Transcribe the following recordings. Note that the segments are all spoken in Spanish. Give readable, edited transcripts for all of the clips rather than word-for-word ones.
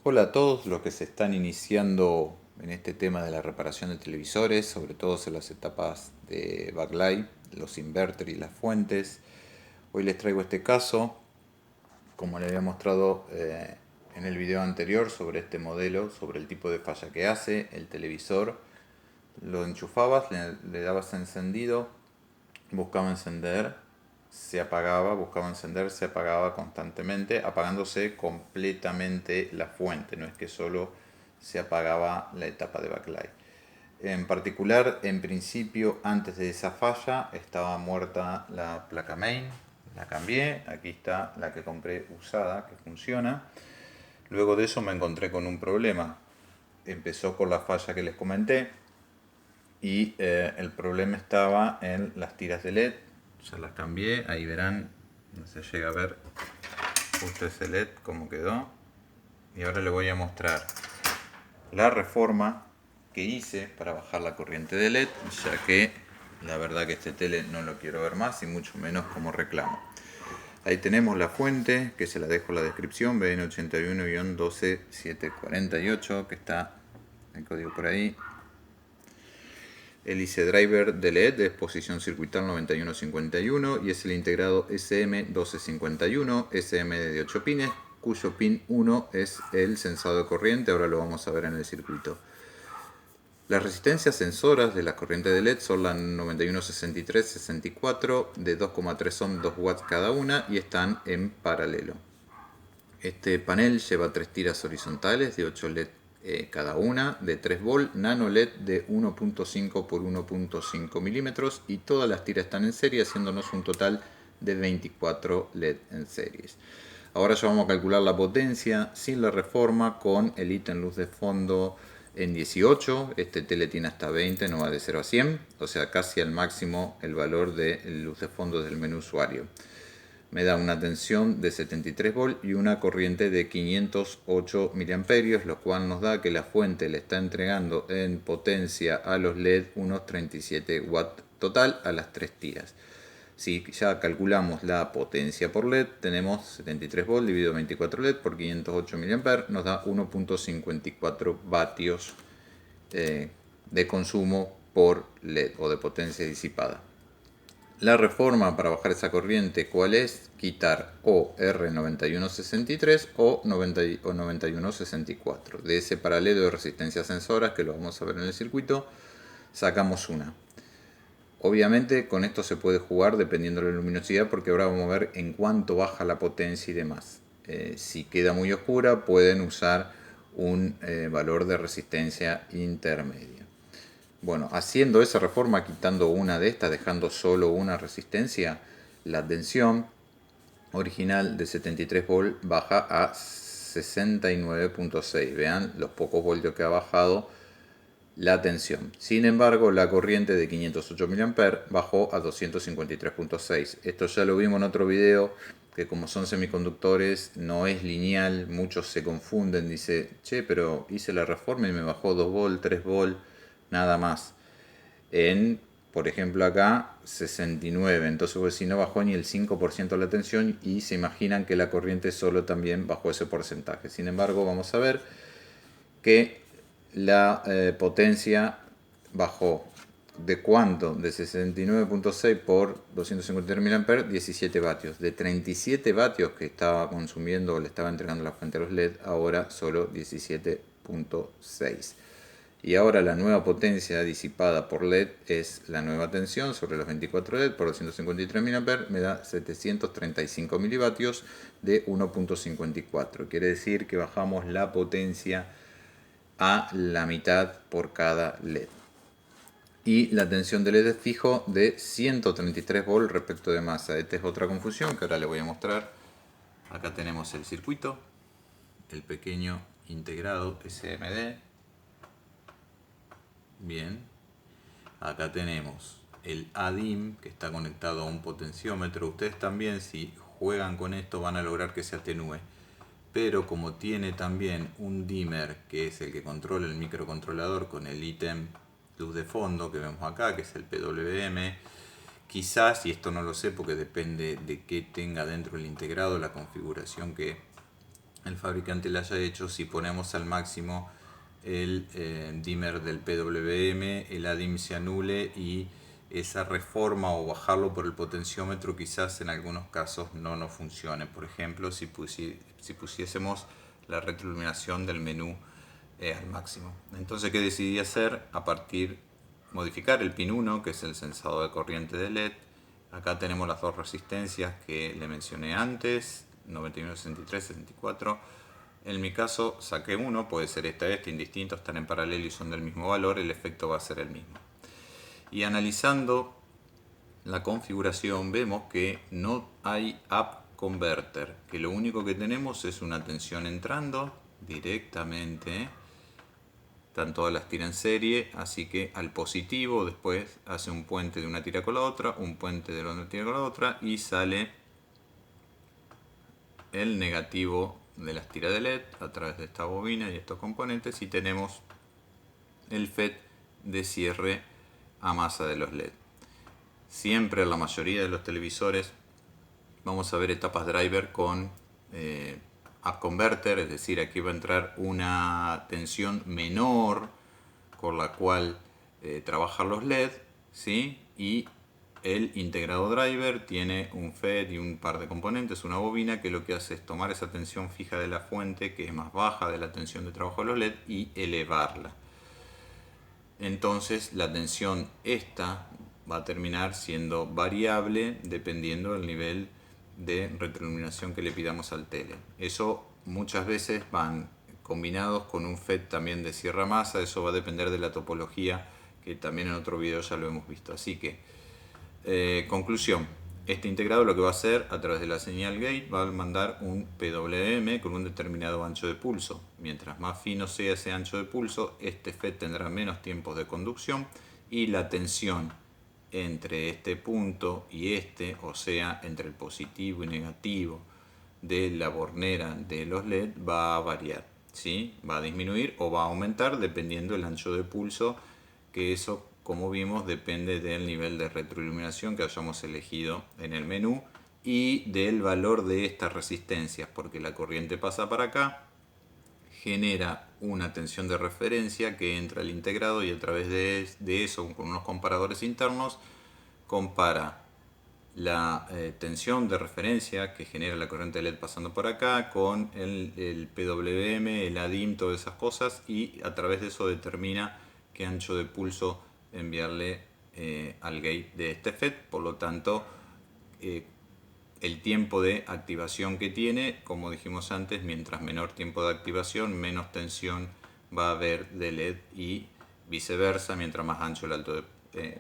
Hola a todos los que se están iniciando en este tema de la reparación de televisores, sobre todo en las etapas de backlight, los inverter y las fuentes. Hoy les traigo este caso, como les había mostrado en el video anterior sobre este modelo, sobre el tipo de falla que hace el televisor. Lo enchufabas, le dabas encendido, buscaba encender, se apagaba, buscaba encender, se apagaba constantemente, apagándose completamente la fuente, no es que solo se apagaba la etapa de backlight. En particular, en principio, antes de esa falla, estaba muerta la placa main, la cambié, aquí está la que compré usada, que funciona. Luego de eso me encontré con un problema. Empezó con la falla que les comenté, y el problema estaba en las tiras de LED. Ya las cambié, ahí verán, no se llega a ver justo ese LED como quedó. Y ahora les voy a mostrar la reforma que hice para bajar la corriente de LED, ya que la verdad que este tele no lo quiero ver más y mucho menos como reclamo. Ahí tenemos la fuente, que se la dejo en la descripción, BN81-12748, que está el código por ahí. El IC driver de LED de exposición circuital 9151 y es el integrado SM1251, SM de 8 pines, cuyo pin 1 es el sensado de corriente, ahora lo vamos a ver en el circuito. Las resistencias sensoras de la corriente de LED son la 9163-64 de 2,3 ohm, 2 watts cada una, y están en paralelo. Este panel lleva 3 tiras horizontales de 8 LED cada una, de 3 volt, nano LED de 1.5 por 1.5 milímetros, y todas las tiras están en serie, haciéndonos un total de 24 LED en series. Ahora ya vamos a calcular la potencia sin la reforma con el ítem luz de fondo en 18. Este tele tiene hasta 20, no va de 0 a 100, o sea casi al máximo el valor de luz de fondo del menú usuario. Me da una tensión de 73 volt y una corriente de 508 miliamperios, lo cual nos da que la fuente le está entregando en potencia a los LED unos 37 watts total a las 3 tiras. Si ya calculamos la potencia por LED, tenemos 73 volt dividido 24 LED por 508 miliamperios, nos da 1.54 vatios de consumo por LED o de potencia disipada. La reforma para bajar esa corriente, ¿cuál es? Quitar o R9163 o 9164. De ese paralelo de resistencias sensoras, que lo vamos a ver en el circuito, sacamos una. Obviamente con esto se puede jugar dependiendo de la luminosidad, porque ahora vamos a ver en cuánto baja la potencia y demás. Si queda muy oscura, pueden usar un valor de resistencia intermedia. Bueno, haciendo esa reforma, quitando una de estas, dejando solo una resistencia, la tensión original de 73 volt baja a 69.6. Vean los pocos voltios que ha bajado la tensión. Sin embargo, la corriente de 508 mA bajó a 253.6. Esto ya lo vimos en otro video, que como son semiconductores no es lineal, muchos se confunden, dice, che, pero hice la reforma y me bajó 2 volt, 3 volt, nada más. Por ejemplo acá 69, entonces pues, si no bajó ni el 5% la tensión, y se imaginan que la corriente solo también bajó ese porcentaje. Sin embargo, vamos a ver que la potencia bajó de cuánto, de 69.6 por 253 mA, 17 vatios. De 37 vatios que estaba consumiendo o le estaba entregando la fuente a los LED, ahora solo 17.6. Y ahora la nueva potencia disipada por LED es la nueva tensión sobre los 24 LED por 253 mA, me da 735 milivatios de 1.54. Quiere decir que bajamos la potencia a la mitad por cada LED. Y la tensión de LED es fijo de 133 volts respecto de masa. Esta es otra confusión que ahora le voy a mostrar. Acá tenemos el circuito, el pequeño integrado SMD. Bien, acá tenemos el ADIM que está conectado a un potenciómetro. Ustedes también, si juegan con esto, van a lograr que se atenúe. Pero como tiene también un dimmer, que es el que controla el microcontrolador con el ítem luz de fondo que vemos acá, que es el PWM, quizás, y esto no lo sé porque depende de qué tenga dentro el integrado, la configuración que el fabricante le haya hecho. Si ponemos al máximo el dimmer del PWM, el ADIM se anule y esa reforma o bajarlo por el potenciómetro quizás en algunos casos no nos funcione. Por ejemplo, si pusiésemos la retroiluminación del menú al máximo. Entonces, ¿qué decidí hacer? Modificar el pin 1, que es el sensado de corriente de LED. Acá tenemos las dos resistencias que le mencioné antes, 91, 63, 64. En mi caso saqué uno, puede ser este, indistinto, están en paralelo y son del mismo valor, el efecto va a ser el mismo. Y analizando la configuración vemos que no hay up converter, que lo único que tenemos es una tensión entrando directamente. Están todas las tiras en serie, así que al positivo después hace un puente de una tira con la otra, un puente de la otra tira con la otra y sale el negativo de las tiras de LED a través de esta bobina y estos componentes, y tenemos el FET de cierre a masa de los LED. Siempre en la mayoría de los televisores vamos a ver etapas driver con up converter, es decir, aquí va a entrar una tensión menor con la cual trabajar los LED, ¿sí? Y el integrado driver tiene un FET y un par de componentes, una bobina, que lo que hace es tomar esa tensión fija de la fuente, que es más baja de la tensión de trabajo de los LED, y elevarla. Entonces la tensión esta va a terminar siendo variable dependiendo del nivel de retroiluminación que le pidamos al tele. Eso muchas veces van combinados con un FET también de cierre masa. Eso va a depender de la topología, que también en otro video ya lo hemos visto. Así que, conclusión, este integrado lo que va a hacer a través de la señal gate va a mandar un PWM con un determinado ancho de pulso. Mientras más fino sea ese ancho de pulso, este FET tendrá menos tiempos de conducción y la tensión entre este punto y este, o sea, entre el positivo y negativo de la bornera de los LED, va a variar, ¿sí? Va a disminuir o va a aumentar dependiendo del ancho de pulso, que eso, como vimos, depende del nivel de retroiluminación que hayamos elegido en el menú y del valor de estas resistencias, porque la corriente pasa para acá, genera una tensión de referencia que entra al integrado y a través de eso, con unos comparadores internos, compara la tensión de referencia que genera la corriente LED pasando por acá con el PWM, el ADIM, todas esas cosas, y a través de eso determina qué ancho de pulso enviarle al gate de este FET. Por lo tanto, el tiempo de activación que tiene, como dijimos antes, mientras menor tiempo de activación, menos tensión va a haber de LED, y viceversa, mientras más ancho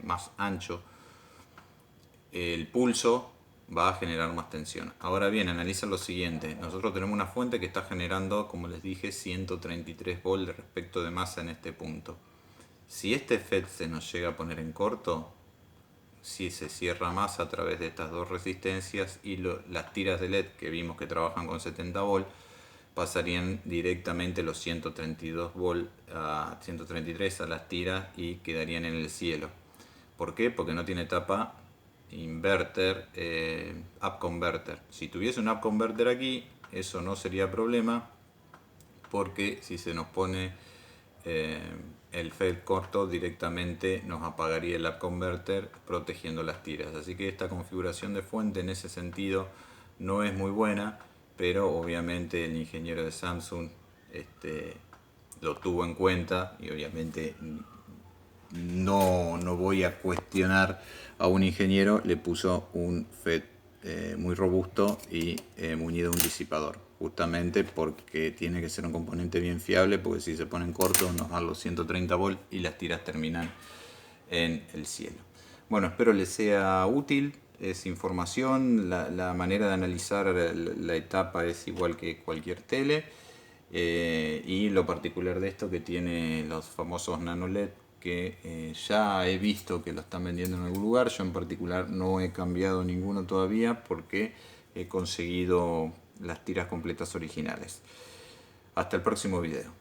más ancho el pulso, va a generar más tensión. Ahora bien, analiza lo siguiente. Nosotros tenemos una fuente que está generando, como les dije, 133 volts respecto de masa en este punto. Si este FET se nos llega a poner en corto, si se cierra más a través de estas dos resistencias y las tiras de LED que vimos que trabajan con 70 volts, pasarían directamente los 132 volts a 133 a las tiras y quedarían en el cielo. ¿Por qué? Porque no tiene tapa inverter, up converter. Si tuviese un up converter aquí, eso no sería problema, porque si se nos pone el FET corto, directamente nos apagaría el up converter protegiendo las tiras. Así que esta configuración de fuente en ese sentido no es muy buena, pero obviamente el ingeniero de Samsung lo tuvo en cuenta, y obviamente no voy a cuestionar a un ingeniero, le puso un FET muy robusto y muñido de un disipador, justamente porque tiene que ser un componente bien fiable, porque si se ponen cortos nos dan los 130 volts y las tiras terminan en el cielo. Bueno, espero les sea útil. Es información, la manera de analizar la etapa es igual que cualquier tele, y lo particular de esto que tiene los famosos nano LED, que ya he visto que lo están vendiendo en algún lugar. Yo en particular no he cambiado ninguno todavía porque he conseguido las tiras completas originales. Hasta el próximo video.